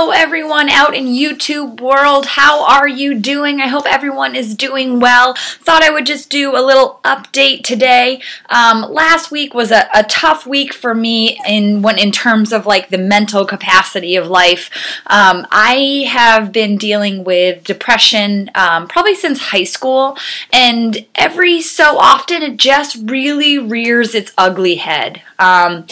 Hello everyone out in YouTube world. How are you doing? I hope everyone is doing well. Thought I would just do a little update today. Last week was a tough week for me in terms of like the mental capacity of life. I have been dealing with depression probably since high school, and every so often it just really rears its ugly head. And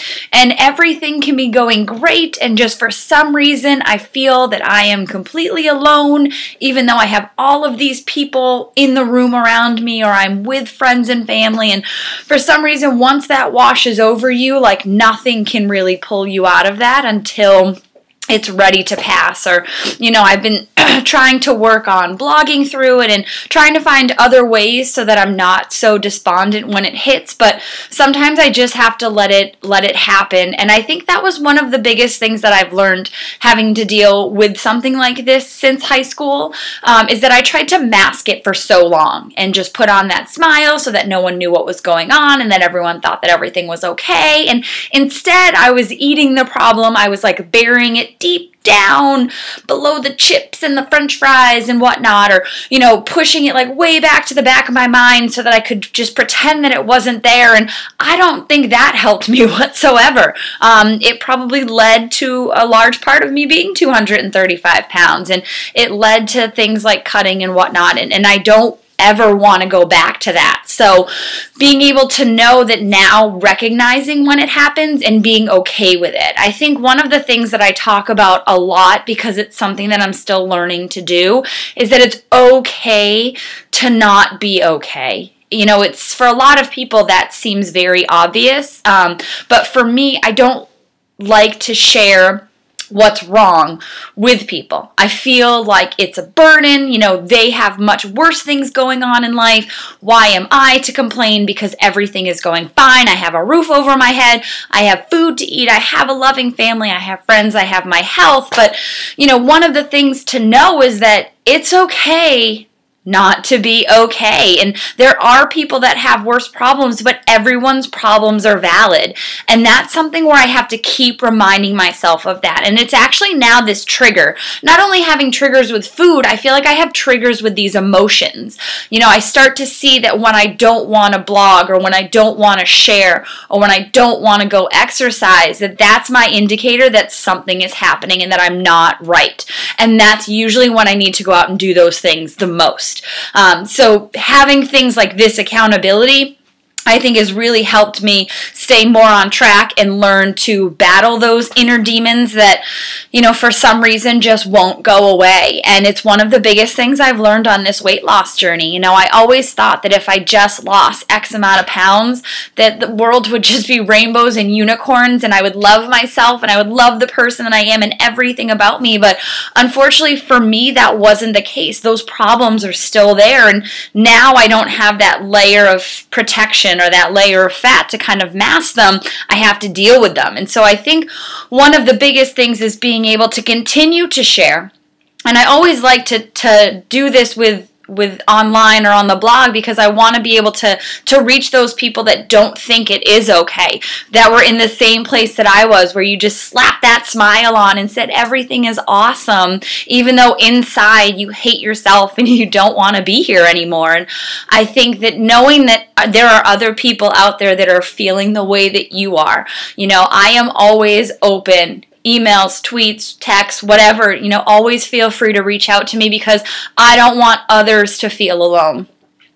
everything can be going great, and just for some reason I feel that I am completely alone, even though I have all of these people in the room around me, or I'm with friends and family, and for some reason once that washes over you, like nothing can really pull you out of that until it's ready to pass. Or, I've been trying to work on blogging through it and trying to find other ways so that I'm not so despondent when it hits, but sometimes I just have to let it happen. And I think that was one of the biggest things that I've learned having to deal with something like this since high school, is that I tried to mask it for so long and just put on that smile so that no one knew what was going on and that everyone thought that everything was okay. And instead I was eating the problem. I was like burying it deep down below the chips and the french fries and whatnot, or pushing it like way back to the back of my mind so that I could just pretend that it wasn't there. And I don't think that helped me whatsoever. It probably led to a large part of me being 235 pounds, and it led to things like cutting and whatnot, and I don't ever want to go back to that. So being able to know that now, recognizing when it happens and being okay with it. I think one of the things that I talk about a lot, because it's something that I'm still learning to do, is that it's okay to not be okay. It's for a lot of people that seems very obvious, but for me, I don't like to share what's wrong with people. I feel like it's a burden. They have much worse things going on in life. Why am I to complain because everything is going fine? I have a roof over my head. I have food to eat. I have a loving family. I have friends. I have my health. But, one of the things to know is that it's okay not to be okay. And there are people that have worse problems, but everyone's problems are valid. And that's something where I have to keep reminding myself of that. And it's actually now this trigger. Not only having triggers with food, I feel like I have triggers with these emotions. I start to see that when I don't want to blog, or when I don't want to share, or when I don't want to go exercise, that's my indicator that something is happening and that I'm not right. And that's usually when I need to go out and do those things the most. So having things like this accountability, I think, has really helped me stay more on track and learn to battle those inner demons that, for some reason just won't go away. And it's one of the biggest things I've learned on this weight loss journey. I always thought that if I just lost X amount of pounds, that the world would just be rainbows and unicorns, and I would love myself and I would love the person that I am and everything about me. But unfortunately for me, that wasn't the case. Those problems are still there, and now I don't have that layer of protection or that layer of fat to kind of mask them. I have to deal with them. And so I think one of the biggest things is being able to continue to share. And I always like to do this with online or on the blog, because I want to be able to reach those people that don't think it is okay, that were in the same place that I was, where you just slapped that smile on and said everything is awesome, even though inside you hate yourself and you don't want to be here anymore. And I think that knowing that there are other people out there that are feeling the way that you are, I am always open. Emails, tweets, texts, whatever, always feel free to reach out to me, because I don't want others to feel alone.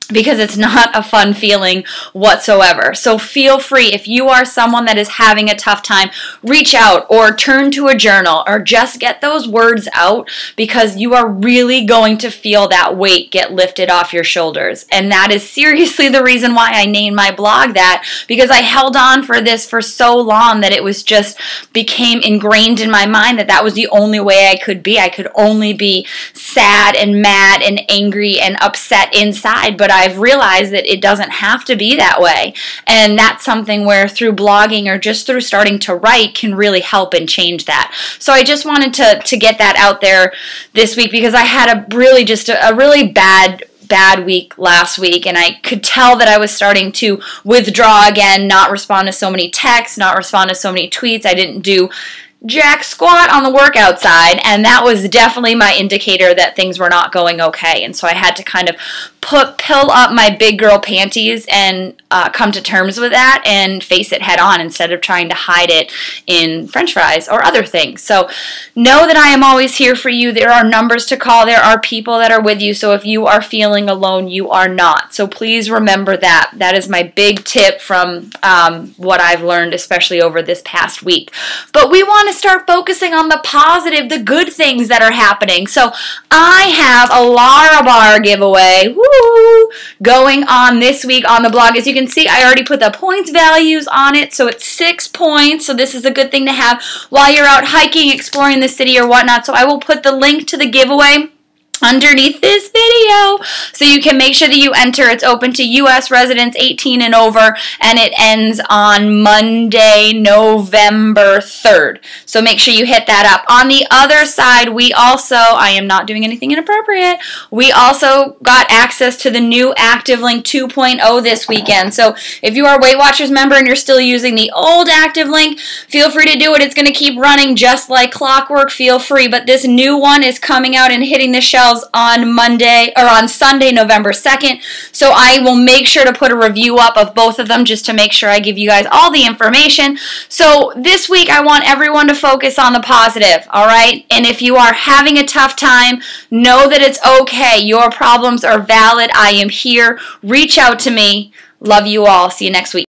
Because it's not a fun feeling whatsoever. So feel free, if you are someone that is having a tough time, reach out or turn to a journal or just get those words out, because you are really going to feel that weight get lifted off your shoulders. And that is seriously the reason why I named my blog that, because I held on for this for so long that it was just became ingrained in my mind that was the only way I could be. I could only be sad and mad and angry and upset inside, but I've realized that it doesn't have to be that way. And that's something where through blogging or just through starting to write can really help and change that. So I just wanted to get that out there this week, because I had a really bad week last week, and I could tell that I was starting to withdraw again, not respond to so many texts, not respond to so many tweets. I didn't do jack squat on the workout side, and that was definitely my indicator that things were not going okay. And so I had to kind of pill up my big girl panties and come to terms with that and face it head on instead of trying to hide it in french fries or other things. So know that I am always here for you. There are numbers to call. There are people that are with you. So if you are feeling alone, you are not. So please remember that. That is my big tip from what I've learned, especially over this past week. But we want to start focusing on the positive, the good things that are happening. So I have a Lara Bar giveaway going on this week on the blog. As you can see, I already put the points values on it, so it's 6 points. So this is a good thing to have while you're out hiking, exploring the city or whatnot. So I will put the link to the giveaway underneath this video so you can make sure that you enter. It's open to U.S. residents 18 and over, and it ends on Monday, November 3rd. So make sure you hit that up. On the other side, we also, I am not doing anything inappropriate, we also got access to the new Active Link 2.0 this weekend. So if you are a Weight Watchers member and you're still using the old Active Link, feel free to do it. It's going to keep running just like clockwork. Feel free. But this new one is coming out and hitting the shelves on Monday or on Sunday, November 2nd. So I will make sure to put a review up of both of them just to make sure I give you guys all the information. So this week I want everyone to focus on the positive, all right? And if you are having a tough time, know that it's okay. Your problems are valid. I am here. Reach out to me. Love you all. See you next week.